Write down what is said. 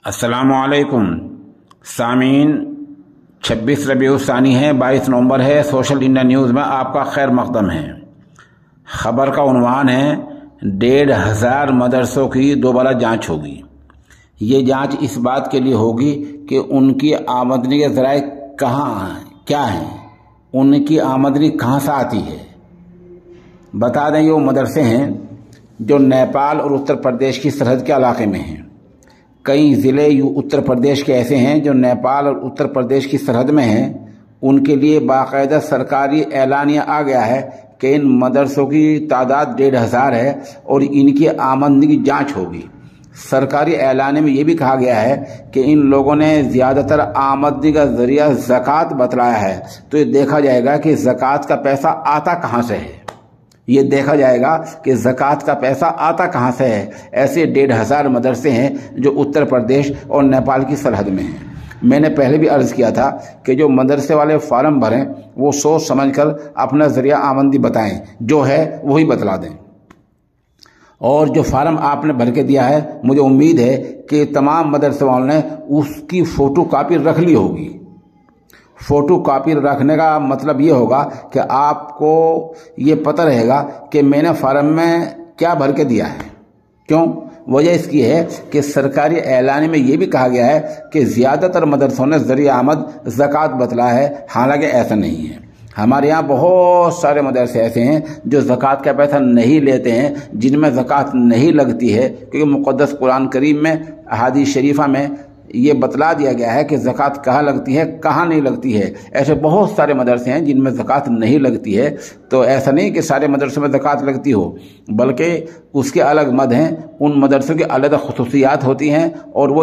अस्सलामुअलैकुम सामीन, 26 रबीउल सानी है, 22 नवंबर है। सोशल इंडिया न्यूज़ में आपका खैर मकदम है। खबर का उन्वान है 1,500 मदरसों की दोबारा जांच होगी। ये जांच इस बात के लिए होगी कि उनकी आमदनी के ज़राए क्या हैं, उनकी आमदनी कहाँ से आती है। बता दें, ये वो मदरसे हैं जो नेपाल और उत्तर प्रदेश की सरहद के इलाके में हैं। कई ज़िले उत्तर प्रदेश के ऐसे हैं जो नेपाल और उत्तर प्रदेश की सरहद में हैं। उनके लिए बाकायदा सरकारी ऐलानिया आ गया है कि इन मदरसों की तादाद 1,500 है और इनकी आमदनी की जांच होगी। सरकारी ऐलान में ये भी कहा गया है कि इन लोगों ने ज़्यादातर आमदनी का ज़रिया ज़कात बतलाया है, तो ये देखा जाएगा कि ज़कात का पैसा आता कहाँ से है। ये देखा जाएगा कि ज़कात का पैसा आता कहाँ से है। ऐसे 1,500 मदरसे हैं जो उत्तर प्रदेश और नेपाल की सरहद में हैं। मैंने पहले भी अर्ज़ किया था कि जो मदरसे वाले फार्म भरें वो सोच समझकर अपना ज़रिया आमदनी बताएं, जो है वही बतला दें। और जो फार्म आपने भर के दिया है, मुझे उम्मीद है कि तमाम मदरसे वालों ने उसकी फ़ोटो कापी रख ली होगी। फ़ोटो कापी रखने का मतलब ये होगा कि आपको ये पता रहेगा कि मैंने फार्म में क्या भर के दिया है। क्यों? वजह इसकी है कि सरकारी ऐलान में ये भी कहा गया है कि ज़्यादातर मदरसों ने ज़रिया आमद ज़कात बतलाया है, हालांकि ऐसा नहीं है। हमारे यहाँ बहुत सारे मदरसे ऐसे हैं जो ज़कात का पैसा नहीं लेते हैं, जिनमें ज़कात नहीं लगती है, क्योंकि मुक़द्दस कुरान करीम में, अहादीस शरीफा में ये बतला दिया गया है कि ज़कात कहाँ लगती है, कहाँ नहीं लगती है। ऐसे बहुत सारे मदरसे हैं जिनमें ज़कात नहीं लगती है। तो ऐसा नहीं कि सारे मदरसों में ज़कात लगती हो, बल्कि उसके अलग मद हैं। उन मदरसों की अलग ख़ुसूसियात होती हैं और वो